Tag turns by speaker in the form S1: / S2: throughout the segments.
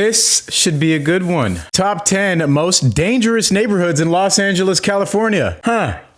S1: This should be a good one. Top 10 most dangerous neighborhoods in Los Angeles, California.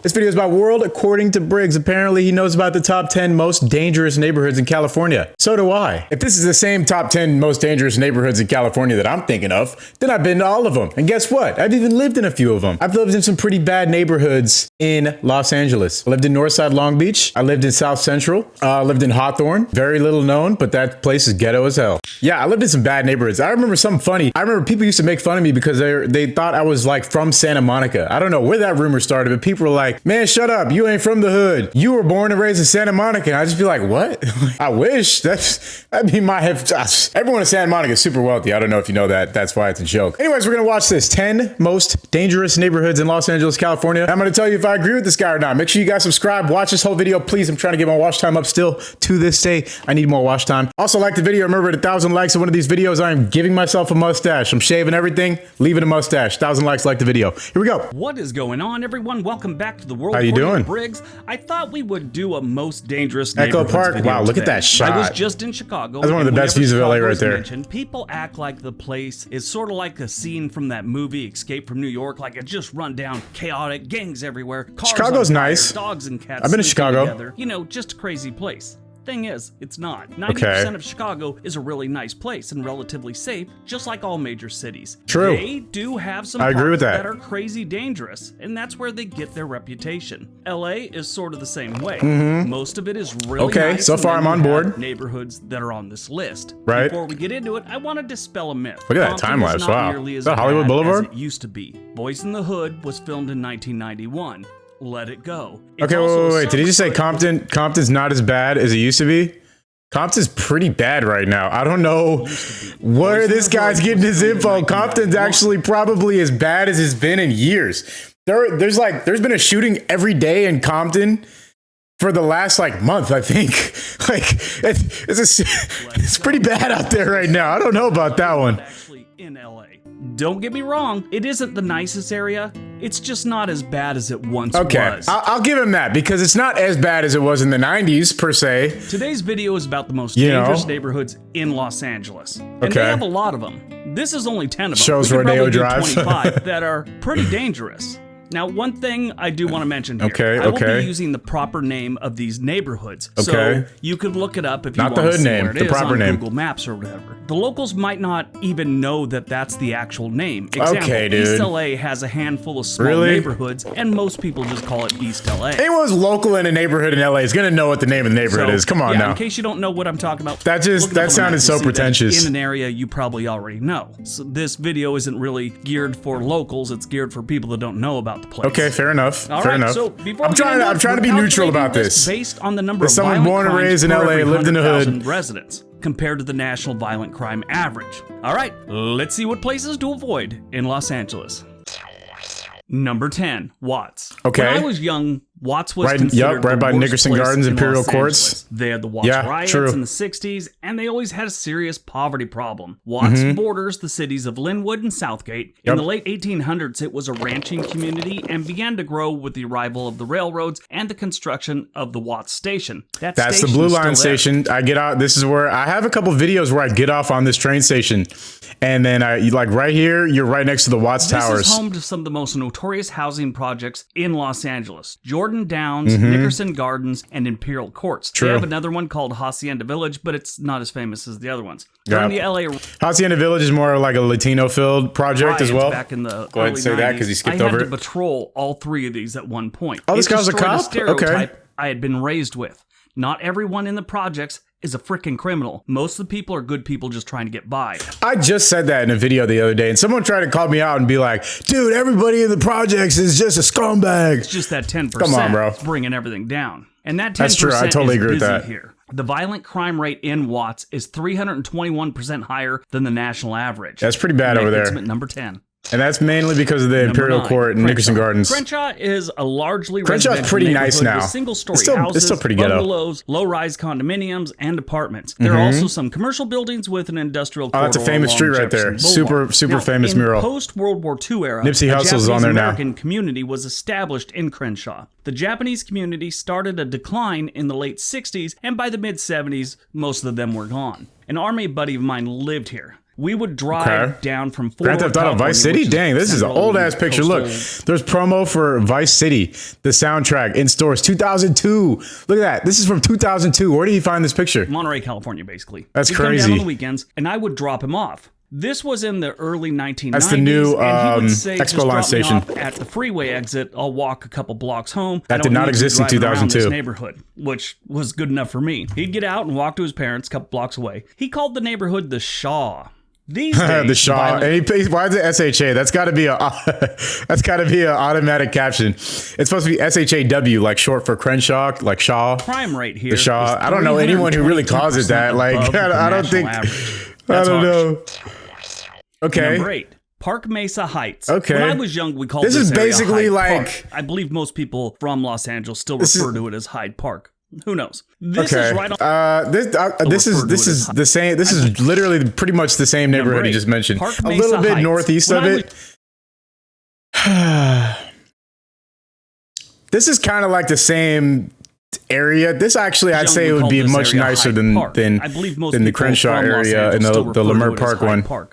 S1: This video is about World according to Briggs. Apparently he knows about the top 10 most dangerous neighborhoods in California. So do I. If this is the same top 10 most dangerous neighborhoods in California that I'm thinking of, then I've been to all of them. And guess what? I've even lived in a few of them. I've lived in some pretty bad neighborhoods in Los Angeles. I lived in Northside Long Beach. I lived in South Central. I lived in Hawthorne. Very little known, but that place is ghetto as hell. Yeah, I lived in some bad neighborhoods. I remember something funny. I remember people used to make fun of me because they thought I was like from Santa Monica. I don't know where that rumor started, but people were like, man, shut up. You ain't from the hood. You were born and raised in Santa Monica. And I just be like, what? I wish. That'd be my head. Everyone in Santa Monica is super wealthy. I don't know if you know that. That's why it's a joke. Anyways, we're going to watch this 10 most dangerous neighborhoods in Los Angeles, California. I'm going to tell you if I agree with this guy or not. Make sure you guys subscribe. Watch this whole video, please. I'm trying to get my watch time up still to this day. I need more watch time. Also, like the video. Remember, at 1,000 likes on one of these videos, I am giving myself a mustache. I'm shaving everything, leaving a mustache. 1,000 likes, like the video. Here we go.
S2: What is going on, everyone? Welcome back to the World.
S1: How you doing?
S2: Briggs. I thought we would do a most dangerous
S1: Echo
S2: neighborhoods
S1: Park.
S2: video
S1: Wow, look
S2: today.
S1: at that shot.
S2: I was just in Chicago.
S1: That's one of the best views of LA right there.
S2: Mentioned, people act like the place is sort of like a scene from that movie Escape from New York, like it's just run down, chaotic, gangs everywhere, cars
S1: Chicago's
S2: on fire,
S1: nice.
S2: dogs and cats.
S1: I've been to
S2: sleeping
S1: Chicago.
S2: together. You know, just a crazy place. Thing is, it's not. 90% of Chicago is a really nice place and relatively safe, just like all major cities.
S1: True.
S2: They do have some
S1: I agree with
S2: parts
S1: that.
S2: that are crazy dangerous, and that's where they get their reputation. LA is sort of the same way. Most of it is really
S1: Okay,
S2: nice.
S1: so
S2: and
S1: far
S2: then
S1: I'm
S2: you
S1: on
S2: have
S1: board.
S2: Neighborhoods that are on this list.
S1: Right.
S2: Before we get into it, I want to dispel a myth.
S1: Look at that
S2: Compton
S1: time
S2: is
S1: lapse,
S2: not
S1: wow.
S2: nearly
S1: Is
S2: as
S1: that Hollywood
S2: bad
S1: Boulevard?
S2: as it used to be. Boys in the Hood was filmed in 1991. Let it go. It's
S1: Okay,
S2: also a
S1: wait. Did he just say
S2: summer
S1: Compton? Compton's not as bad as it used to be? Compton's pretty bad right now. I don't know where this guy's getting his info. Compton's actually probably as bad as it's been in years. There's been a shooting every day in Compton for the last month, I think. It's pretty bad out there right now. I don't know about that one.
S2: actually in LA. Don't get me wrong, it isn't the nicest area. It's just not as bad as it once was.
S1: I'll give him that because it's not as bad as it was in the 90s per se.
S2: Today's video is about the most dangerous neighborhoods in Los Angeles. And they have a lot of them. This is only 10 of them.
S1: Shows
S2: We could
S1: Rodeo
S2: probably do
S1: Drive.
S2: 25 that are pretty dangerous. Now, one thing I do want to mention here.
S1: Okay,
S2: I will
S1: okay.
S2: be using the proper name of these neighborhoods.
S1: Okay.
S2: So you could look it up if
S1: Not
S2: you
S1: the
S2: want to
S1: hood
S2: see
S1: name,
S2: where it
S1: the
S2: is
S1: proper
S2: on
S1: name.
S2: Google Maps or whatever. The locals might not even know that that's the actual name. Example,
S1: Okay, dude.
S2: East LA has a handful of small
S1: Really?
S2: neighborhoods, and most people just call it East LA.
S1: Anyone who's local in a neighborhood in LA is gonna know what the name of the neighborhood is. Come on
S2: yeah,
S1: now.
S2: in case you don't know what I'm talking about,
S1: That
S2: look it up on
S1: sounded
S2: maps
S1: so
S2: and see that
S1: pretentious.
S2: in an area you probably already know. So this video isn't really geared for locals, it's geared for people that don't know about the place.
S1: Okay, fair enough.
S2: All
S1: Fair
S2: right,
S1: enough.
S2: so before
S1: I'm
S2: we get
S1: trying
S2: into it,
S1: to be
S2: we're
S1: neutral about
S2: calculating
S1: this.
S2: based on the number
S1: As
S2: of
S1: someone
S2: violent
S1: born and
S2: crimes
S1: raised in
S2: per
S1: LA,
S2: every
S1: lived in the hood.
S2: 100,000 residents compared to the national violent crime average. All right, let's see what places to avoid in Los Angeles. Number 10, Watts.
S1: Okay.
S2: When I was young, Watts was
S1: Right
S2: considered
S1: by
S2: the worst
S1: Nickerson
S2: place
S1: Gardens,
S2: in
S1: Imperial
S2: Los
S1: Courts.
S2: Angeles. They had the Watts
S1: Yeah,
S2: riots
S1: true.
S2: in the 60s, and they always had a serious poverty problem. Watts borders the cities of Linwood and Southgate. In the late 1800s, it was a ranching community and began to grow with the arrival of the railroads and the construction of the Watts station.
S1: That's the
S2: station
S1: Blue
S2: is
S1: Line
S2: still there.
S1: station. I get out. This is where I have a couple videos where I get off on this train station, and then right here, you're right next to the Watts Towers.
S2: This is home to some of the most notorious housing projects in Los Angeles. Jordan Downs, Nickerson Gardens, and Imperial Courts.
S1: True.
S2: They have another one called Hacienda Village, but it's not as famous as the other ones.
S1: Yeah.
S2: During the LA
S1: Hacienda Village is more like a Latino-filled project as
S2: riots
S1: well.
S2: back in the
S1: Go ahead and
S2: early
S1: say that
S2: 90s,
S1: because he skipped
S2: I
S1: over
S2: had
S1: it.
S2: to patrol all three of these at one point.
S1: Oh, this
S2: It
S1: guy's a
S2: destroyed
S1: cop?
S2: stereotype
S1: Okay.
S2: I had been raised with. Not everyone in the projects is a freaking criminal. Most of the people are good people just trying to get by.
S1: I just said that in a video the other day, and someone tried to call me out and be like, dude, everybody in the projects is just a scumbag.
S2: It's just that 10%
S1: Come on, bro.
S2: is bringing everything down. And that 10%
S1: That's true. I totally
S2: is
S1: agree with
S2: busy
S1: that.
S2: here. The violent crime rate in Watts is 321% higher than the national average.
S1: That's pretty bad over there.
S2: Makes it at number 10.
S1: And that's mainly because of the
S2: Number
S1: Imperial
S2: 9,
S1: Court and Nickerson
S2: Crenshaw.
S1: Gardens.
S2: Crenshaw is a largely
S1: Crenshaw's
S2: residential
S1: pretty nice
S2: neighborhood
S1: now.
S2: with single-story
S1: It's
S2: houses,
S1: still pretty ghetto.
S2: bungalows, low-rise condominiums, and apartments. There are also some commercial buildings with an industrial corridor.
S1: Oh, that's a famous
S2: along
S1: street right there.
S2: Jefferson Boulevard.
S1: Super
S2: Now,
S1: famous
S2: in
S1: mural.
S2: Post-World War II era,
S1: Nipsey
S2: a
S1: Hussle's on there now.
S2: Japanese-American community was established in Crenshaw. The Japanese community started a decline in the late 60s, and by the mid-70s, most of them were gone. An army buddy of mine lived here. We would drive down from
S1: Grand Theft Auto Vice City? Dang, this is an old-ass picture. Look, there's promo for Vice City, the soundtrack in stores, 2002. Look at that. This is from 2002. Where did he find this picture?
S2: Monterey, California, basically.
S1: That's
S2: He'd
S1: crazy.
S2: come down on the weekends, and I would drop him off. This was in the early 1990s.
S1: That's the new
S2: and he would say,
S1: Expo Line
S2: just drop me
S1: station.
S2: off at the freeway exit. I'll walk a couple blocks home.
S1: That did not exist in 2002.
S2: This neighborhood, which was good enough for me. He'd get out and walk to his parents a couple blocks away. He called the neighborhood the Shaw. These days,
S1: the Shaw. And he pays, why is it SHA? That's got to be an automatic caption. It's supposed to be SHAW, like short for Crenshaw, like Shaw.
S2: Crime rate here.
S1: The Shaw. I don't know anyone who really calls it that. Like, I don't think. I don't know. Okay.
S2: Number 8. Park Mesa Heights.
S1: Okay.
S2: When I was young, we called
S1: this is
S2: area
S1: basically
S2: Hyde
S1: like
S2: Park. I believe most people from Los Angeles still refer to it as Hyde Park. Who knows? This is right on.
S1: This is the same. This is literally pretty much the same neighborhood you just mentioned.
S2: Park
S1: A
S2: Mesa
S1: little bit
S2: Heights.
S1: northeast of it. This is kind of like the same area. This actually, I'd say it would be much nicer than the Crenshaw area and the Leimert Park one.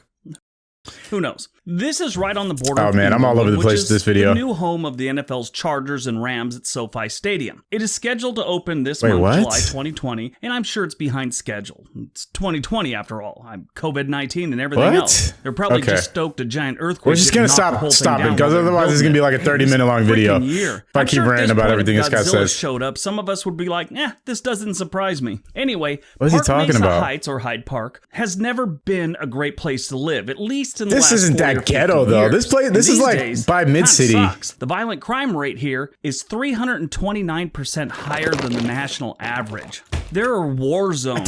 S2: Who knows? This is right on the border.
S1: Oh man, I'm all over the place with this video.
S2: The new home of the NFL's Chargers and Rams at SoFi Stadium. It is scheduled to open this month, July 2020, and I'm sure it's behind schedule. It's 2020 after all. I'm COVID-19 and everything else. They're probably just stoked a giant earthquake.
S1: We're just gonna stop it, because otherwise it's gonna be like a 30-minute long video. If I keep ranting about everything this guy says.
S2: Showed up, some of us would be like, this doesn't surprise me. Anyway,
S1: what is he talking about?
S2: Heights or Hyde Park has never been a great place to live, at least in the last
S1: This isn't that ghetto though. This is like by mid-city.
S2: The violent crime rate here is 329% higher than the national average. There are war zones.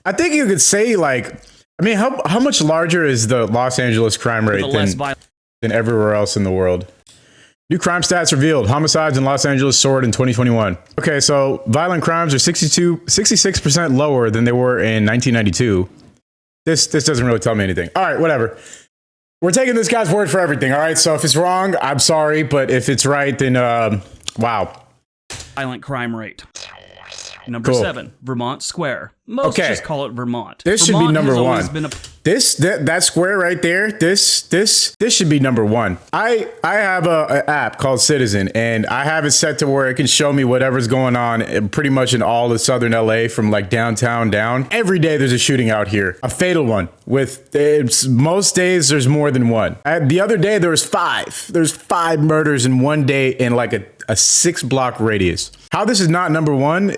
S1: I think you could say like, I mean, how much larger is the Los Angeles crime rate than everywhere else in the world? New crime stats revealed. Homicides in Los Angeles soared in 2021. Okay, so violent crimes are 66% lower than they were in 1992. This doesn't really tell me anything. All right, whatever. We're taking this guy's word for everything, all right? So if it's wrong, I'm sorry, but if it's right, then, wow.
S2: Violent crime rate. Number 7, Vernon Square. Most just call it Vermont.
S1: This should be number 1. That square right there, this should be number 1. I have an app called Citizen, and I have it set to where it can show me whatever's going on pretty much in all of southern LA from like downtown down. Every day there's a shooting out here, a fatal one. Most days there's more than one. The other day there was 5. There's 5 murders in one day in like a 6-block radius. How this is not number 1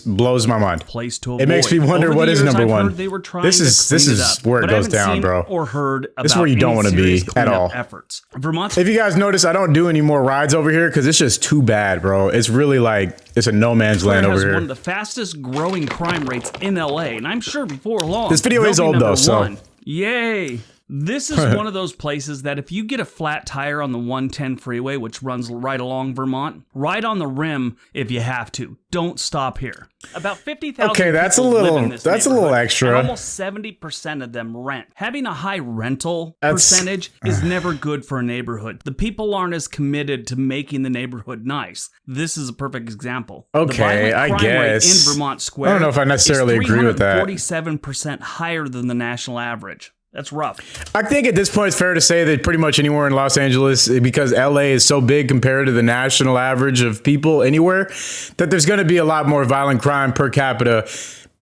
S1: blows my mind.
S2: Place to avoid.
S1: It makes me wonder what is number 1.
S2: This
S1: is where it goes down, bro.
S2: Or heard about
S1: this is where you don't want to be at all.
S2: Efforts. Vermont.
S1: If you guys notice, I don't do any more rides over here because it's just too bad, bro. It's really like it's a no man's land over here.
S2: One of the fastest growing crime rates in LA, and I'm sure before long.
S1: This video is old though, so
S2: yay. This is one of those places that if you get a flat tire on the 110 freeway, which runs right along Vermont, ride on the rim if you have to. Don't stop here. About 50,000
S1: okay, that's a little extra.
S2: And almost 70% of them rent. Having a high rental percentage is never good for a neighborhood. The people aren't as committed to making the neighborhood nice. This is a perfect example.
S1: Okay, I guess.
S2: In Vernon Square,
S1: I don't know if I necessarily agree with that.
S2: 47% higher than the national average. That's rough.
S1: I think at this point it's fair to say that pretty much anywhere in Los Angeles, because LA is so big compared to the national average of people anywhere, that there's going to be a lot more violent crime per capita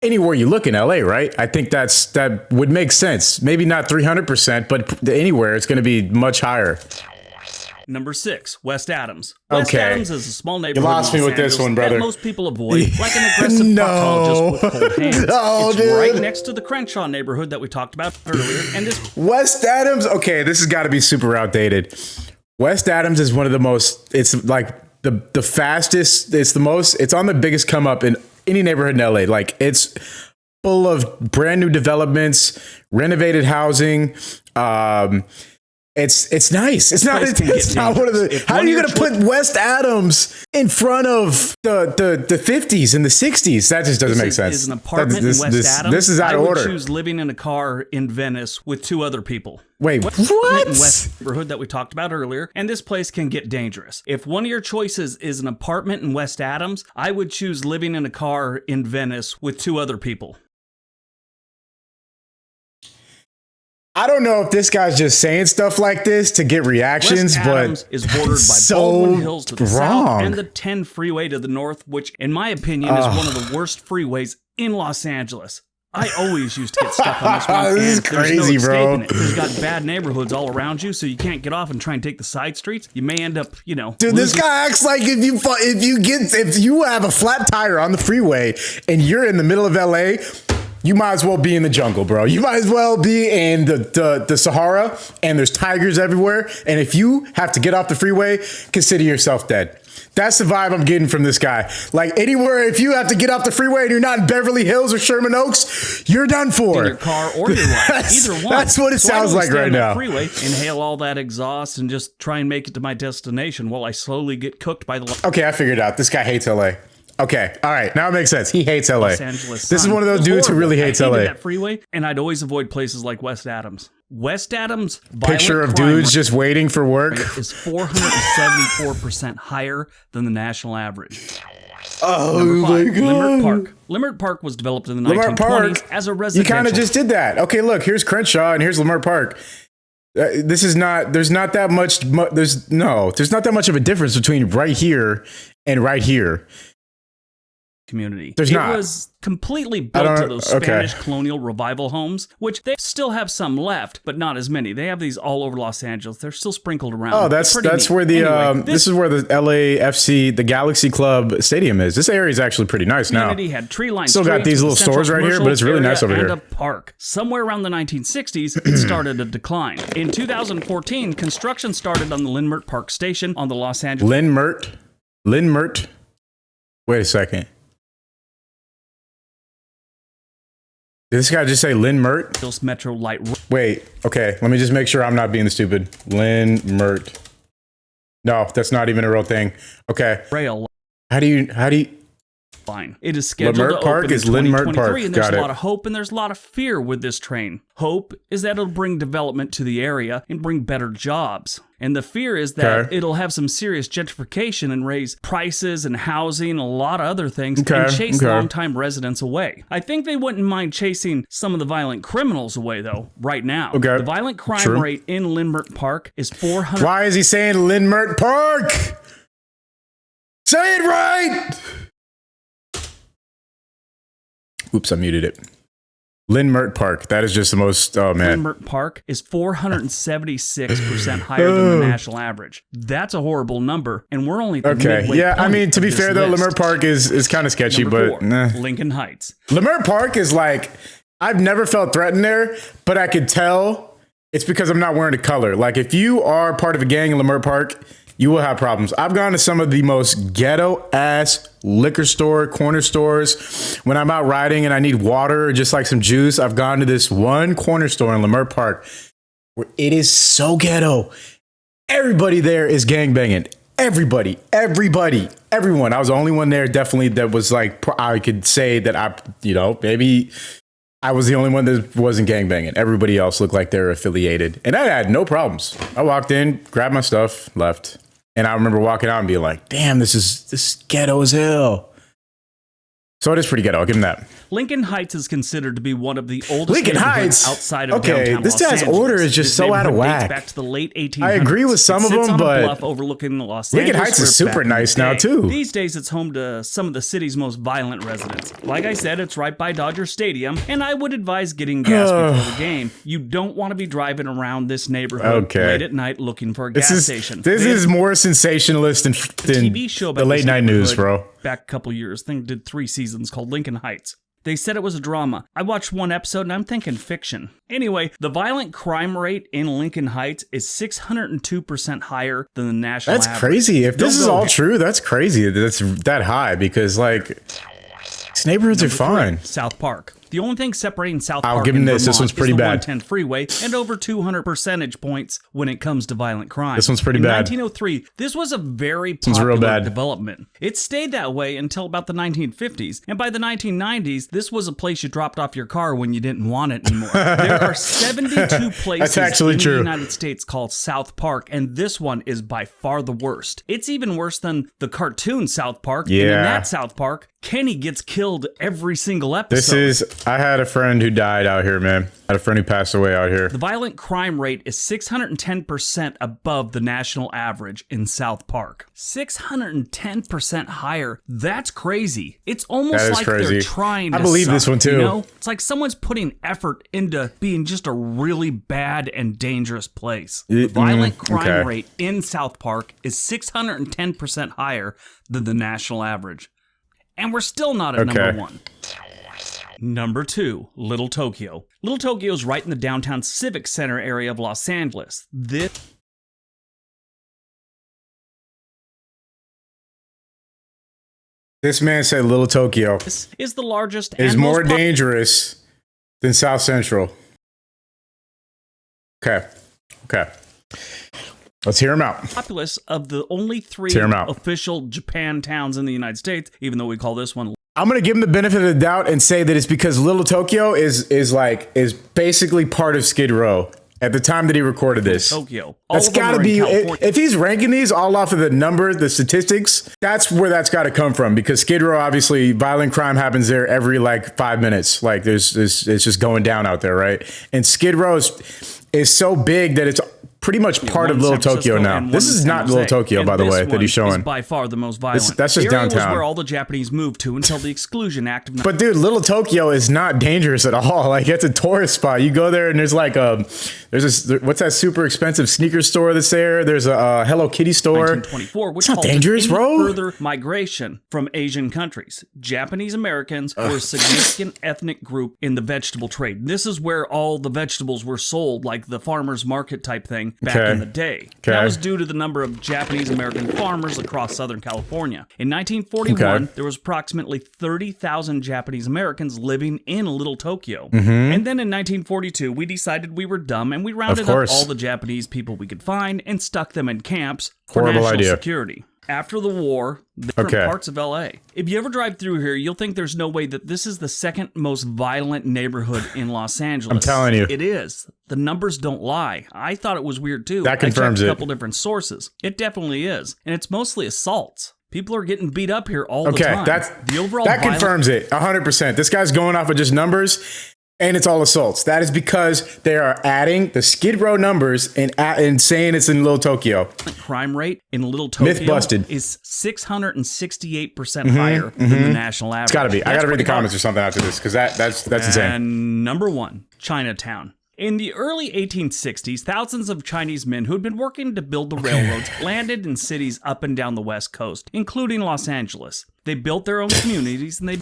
S1: anywhere you look in LA, right? I think that would make sense. Maybe not 300%, but anywhere it's going to be much higher.
S2: Number 6, West Adams. West Adams is a small neighborhood.
S1: You lost me with this one, brother.
S2: That most people avoid, like an aggressive just with cold hands. It's right next to the Crenshaw neighborhood that we talked about earlier. And this
S1: West Adams, okay, this has got to be super outdated. West Adams is one of the most. It's like the fastest. It's on the biggest come up in any neighborhood in LA. Like it's full of brand new developments, renovated housing. It's nice. It's not one of the. How are you gonna put West Adams in front of the 50s and the 60s? That just doesn't make sense.
S2: Is an apartment in West Adams.
S1: This is out of order.
S2: I would choose living in a car in Venice with 2 other people.
S1: Wait, what?
S2: West neighborhood that we talked about earlier, and this place can get dangerous. If one of your choices is an apartment in West Adams, I would choose living in a car in Venice with 2 other people.
S1: I don't know if this guy's just saying stuff like this to get reactions,
S2: West Adams
S1: but
S2: is bordered by
S1: so
S2: Baldwin Hills to the south
S1: wrong.
S2: and the 10 freeway to the north, which, in my opinion, is one of the worst freeways in Los Angeles. I always used to get stuck on this one.
S1: This is
S2: and there's
S1: crazy,
S2: no
S1: bro.
S2: escaping it. There's got bad neighborhoods all around you, so you can't get off and try and take the side streets. You may end up,
S1: Dude,
S2: losing.
S1: this guy acts like if you have a flat tire on the freeway and you're in the middle of LA, you might as well be in the jungle, bro. You might as well be in the Sahara, and there's tigers everywhere. And if you have to get off the freeway, consider yourself dead. That's the vibe I'm getting from this guy. Like, anywhere, if you have to get off the freeway and you're not in Beverly Hills or Sherman Oaks, you're done for.
S2: In your car or your life, either one.
S1: That's what it sounds like right now.
S2: Freeway, inhale all that exhaust and just try and make it to my destination while I slowly get cooked by the.
S1: Okay, I figured it out. This guy hates LA. Okay, all right, now it makes sense. He hates LA.
S2: Los Angeles
S1: This is
S2: sun.
S1: one of those
S2: It was
S1: dudes who
S2: horrible.
S1: really hates
S2: I hated
S1: LA.
S2: that freeway, and I'd always avoid places like West Adams. West Adams
S1: Picture of
S2: violent crime
S1: dudes just waiting for work.
S2: is 474% higher than the national average.
S1: Oh
S2: Number
S1: my
S2: 5,
S1: god.
S2: Limerick Park. Limerick Park was developed in the
S1: Limerick
S2: 1920s
S1: Park.
S2: as a
S1: You
S2: residential.
S1: kind of just did that. Okay, look, here's Crenshaw and here's Limerick Park. This is not. There's not that much. There's not that much of a difference between right here and right here.
S2: Community.
S1: There's not.
S2: It was completely built to those
S1: okay.
S2: Spanish colonial revival homes, which they still have some left, but not as many. They have these all over Los Angeles. They're still sprinkled around.
S1: Oh, that's
S2: Pretty neat.
S1: where the
S2: Anyway,
S1: this is where the LAFC, the Galaxy Club Stadium is. This area is actually pretty nice now.
S2: community had tree-lined
S1: Still got
S2: streets
S1: these
S2: with
S1: little
S2: a central
S1: stores right here,
S2: commercial
S1: but it's really nice over
S2: area
S1: here.
S2: and a park. Somewhere around the 1960s, it started to decline. In 2014, construction started on the Lindmert Park Station on the Los Angeles.
S1: Lindmert. Wait a second. Did this guy just say Lindmert?
S2: Metro Light
S1: Wait, okay. Let me just make sure I'm not being stupid. Lindmert. No, that's not even a real thing. Okay.
S2: Rail
S1: How do you
S2: line. It is scheduled
S1: Lindmert
S2: to
S1: Park
S2: open
S1: is
S2: in
S1: Lindmert
S2: 2023,
S1: Park.
S2: and there's
S1: Got
S2: a
S1: it.
S2: lot of hope and there's a lot of fear with this train. Hope is that it'll bring development to the area and bring better jobs. And the fear is that
S1: Okay.
S2: it'll have some serious gentrification and raise prices and housing and a lot of other things
S1: Okay,
S2: and chase
S1: okay.
S2: longtime residents away. I think they wouldn't mind chasing some of the violent criminals away, though, right now.
S1: Okay,
S2: The violent crime
S1: true.
S2: rate in Lindmert Park is 400.
S1: Why is he saying Lindmert Park? Say it right! Oops, I muted it. Lindmert Park. That is just the most, oh man.
S2: Lindmert Park is 476% higher than the national average. That's a horrible number, and we're only at the
S1: Okay,
S2: midway
S1: yeah, I
S2: point
S1: mean, to
S2: of
S1: be
S2: this
S1: fair though,
S2: list.
S1: Lindmert Park is kind of sketchy,
S2: Number
S1: but
S2: 4,
S1: nah.
S2: Lincoln Heights.
S1: Lindmert Park is like, I've never felt threatened there, but I could tell it's because I'm not wearing a color. Like, if you are part of a gang in Lindmert Park, you will have problems. I've gone to some of the most ghetto ass liquor store, corner stores. When I'm out riding and I need water or just like some juice, I've gone to this one corner store in Lindmert Park where it is so ghetto. Everybody there is gangbanging. Everybody, everyone. I was the only one there definitely that was like, I could say that maybe I was the only one that wasn't gangbanging. Everybody else looked like they were affiliated. And I had no problems. I walked in, grabbed my stuff, left. And I remember walking out and being like, damn, this is ghetto as hell. So it is pretty ghetto. I'll give him that.
S2: Lincoln Heights is considered to be one of the oldest
S1: Lincoln
S2: neighborhoods
S1: Heights?
S2: outside of
S1: Okay,
S2: downtown
S1: this
S2: Los
S1: guy's
S2: Angeles.
S1: order is just
S2: This
S1: so out of
S2: neighborhood dates
S1: whack.
S2: back to the late 1800s.
S1: I agree with some
S2: It
S1: of
S2: sits
S1: them,
S2: on a
S1: but
S2: bluff overlooking the Los
S1: Lincoln
S2: Angeles
S1: Heights is
S2: River
S1: super
S2: back in the
S1: nice now,
S2: day.
S1: too.
S2: These days, it's home to some of the city's most violent residents. Like I said, it's right by Dodger Stadium, and I would advise getting gas before the game. You don't want to be driving around this neighborhood
S1: Okay.
S2: late at night looking for a gas station.
S1: This
S2: They
S1: is more sensationalist than
S2: TV show about
S1: the late
S2: this
S1: night news,
S2: neighborhood
S1: bro.
S2: Back a couple years, I think it did 3 seasons, called Lincoln Heights. They said it was a drama. I watched one episode and I'm thinking fiction. Anyway, the violent crime rate in Lincoln Heights is 602% higher than the national
S1: That's
S2: average.
S1: crazy. If this
S2: Don't
S1: is
S2: go
S1: all
S2: here.
S1: true, that's crazy. That's that high because like these neighborhoods are fine.
S2: South Park. The only thing separating South
S1: I'll
S2: Park
S1: give him
S2: and
S1: this. This
S2: Vermont
S1: one's pretty
S2: is the
S1: bad.
S2: 110 freeway and over 200 percentage points when it comes to violent crime.
S1: This one's pretty
S2: in
S1: bad.
S2: 1903, this was a very
S1: one's real
S2: popular
S1: bad.
S2: development. It stayed that way until about the 1950s, and by the 1990s, this was a place you dropped off your car when you didn't want it anymore. There are 72 places
S1: actually
S2: in
S1: true.
S2: the United States called South Park, and this one is by far the worst. It's even worse than the cartoon South Park. And in
S1: Yeah.
S2: that South Park, Kenny gets killed every single episode.
S1: This is I had a friend who died out here, man. I had a friend who passed away out here.
S2: The violent crime rate is 610% above the national average in South Park. 610% higher. That's crazy. It's almost like
S1: crazy.
S2: they're trying to
S1: I believe
S2: suck,
S1: this one too.
S2: You know? It's like someone's putting effort into being just a really bad and dangerous place. The violent crime rate in South Park is 610% higher than the national average. And we're still not at number one. Number 2, Little Tokyo. Little Tokyo is right in the downtown Civic Center area of Los Angeles. This
S1: man said Little Tokyo
S2: is the largest
S1: is
S2: and
S1: more
S2: most
S1: dangerous than South Central. Okay. Let's hear him out.
S2: populous of the only 3
S1: Tear 'em out.
S2: official Japan towns in the United States, even though we call this one
S1: I'm gonna give him the benefit of the doubt and say that it's because Little Tokyo is basically part of Skid Row at the time that he recorded this.
S2: Tokyo.
S1: That's gotta be if he's ranking these all off of the statistics. That's where that's got to come from, because Skid Row, obviously, violent crime happens there every like 5 minutes. Like it's just going down out there, right? And Skid Row is so big that it's pretty much part of Little Tokyo now. This is not Little Tokyo, by the way, that he's showing.
S2: Is by far the most violent.
S1: That's just
S2: the area
S1: downtown.
S2: was where all the Japanese moved to until the Exclusion Act of.
S1: But dude, Little Tokyo is not dangerous at all. Like, it's a tourist spot. You go there and there's like what's that super expensive sneaker store that's there? There's a Hello Kitty store.
S2: 1924, which
S1: it's not dangerous, bro.
S2: Further migration from Asian countries. Japanese Americans were a significant ethnic group in the vegetable trade. This is where all the vegetables were sold, like the farmer's market type thing back in the day. That was due to the number of Japanese American farmers across Southern California. In 1941, there was approximately 30,000 Japanese Americans living in Little Tokyo. And then in 1942, we decided we were dumb and we rounded up all the Japanese people we could find and stuck them in camps for national security. After the war, different parts of LA. If you ever drive through here, you'll think there's no way that this is the second most violent neighborhood in Los Angeles.
S1: I'm telling you.
S2: It is. The numbers don't lie. I thought it was weird too.
S1: That confirms
S2: I checked a couple different sources. It definitely is. And it's mostly assaults. People are getting beat up here all the time. The overall
S1: that confirms it 100%. This guy's going off of just numbers. And it's all assaults. That is because they are adding the Skid Row numbers and saying it's in Little Tokyo.
S2: Crime rate in Little Tokyo
S1: Myth busted.
S2: is 668% higher than the national average.
S1: It's got to be. I got to read the comments or something after this, because that's insane.
S2: And number 1, Chinatown. In the early 1860s, thousands of Chinese men who had been working to build the railroads landed in cities up and down the West Coast, including Los Angeles. They built their own communities and they...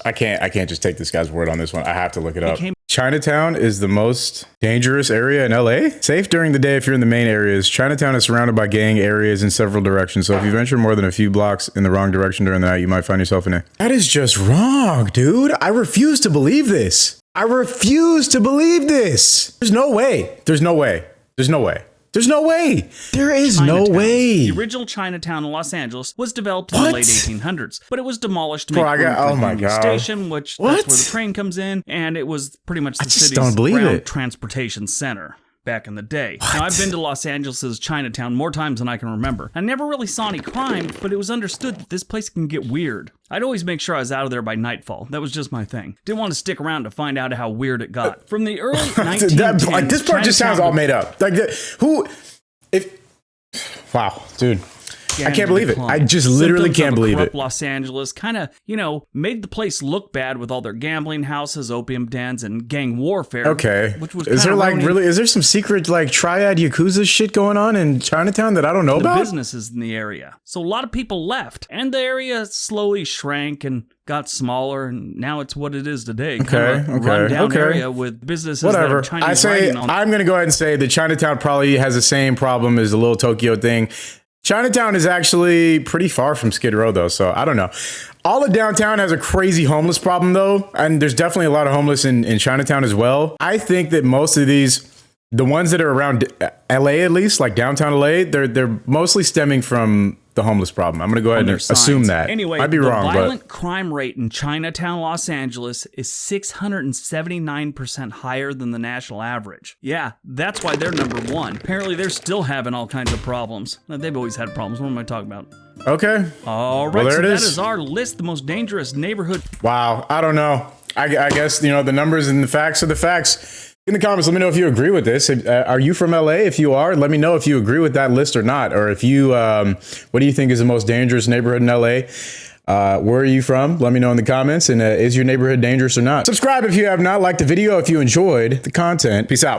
S1: I can't just take this guy's word on this one. I have to look it up. Chinatown is the most dangerous area in LA. Safe during the day if you're in the main areas. Chinatown is surrounded by gang areas in several directions. So if you venture more than a few blocks in the wrong direction during the night, you might find yourself in it. That is just wrong, dude. I refuse to believe this. There's no way. There's no way. There is no way.
S2: The original Chinatown in Los Angeles was developed in the late 1800s, but it was demolished to make room for the station, which that's where the train comes in, and it was pretty much the city's ground transportation center back in the day. Now, I've been to Los Angeles' Chinatown more times than I can remember. I never really saw any crime, but it was understood that this place can get weird. I'd always make sure I was out of there by nightfall. That was just my thing. Didn't want to stick around to find out how weird it got. From the early 1910s,
S1: this part just sounds all made up. Wow, dude. I can't believe it. I just literally can't believe it.
S2: Los Angeles kind of, made the place look bad with all their gambling houses, opium dens, and gang warfare.
S1: Okay.
S2: Which was
S1: is there some secret triad Yakuza shit going on in Chinatown that I don't know about?
S2: Businesses in the area. So a lot of people left, and the area slowly shrank and got smaller, and now it's what it is today. Run down area with businesses that are Chinese writing on.
S1: I'm going to go ahead and say that Chinatown probably has the same problem as the Little Tokyo thing. Chinatown is actually pretty far from Skid Row, though, so I don't know. All of downtown has a crazy homeless problem, though, and there's definitely a lot of homeless in Chinatown as well. I think that most of these, the ones that are around LA at least, like downtown LA, they're mostly stemming from the homeless problem. I'm going to go ahead and assume that.
S2: Anyway,
S1: I'd be wrong,
S2: the violent crime rate in Chinatown, Los Angeles is 679% higher than the national average. Yeah, that's why they're number 1. Apparently, they're still having all kinds of problems. They've always had problems. What am I talking about?
S1: Okay.
S2: All right, well, so that is our list, the most dangerous neighborhood.
S1: Wow, I don't know. I guess, you know, the numbers and the facts are the facts. In the comments, let me know if you agree with this. Are you from LA? If you are, let me know if you agree with that list or not. Or if you, what do you think is the most dangerous neighborhood in LA? Where are you from? Let me know in the comments. And is your neighborhood dangerous or not? Subscribe if you have not. Liked the video if you enjoyed the content. Peace out.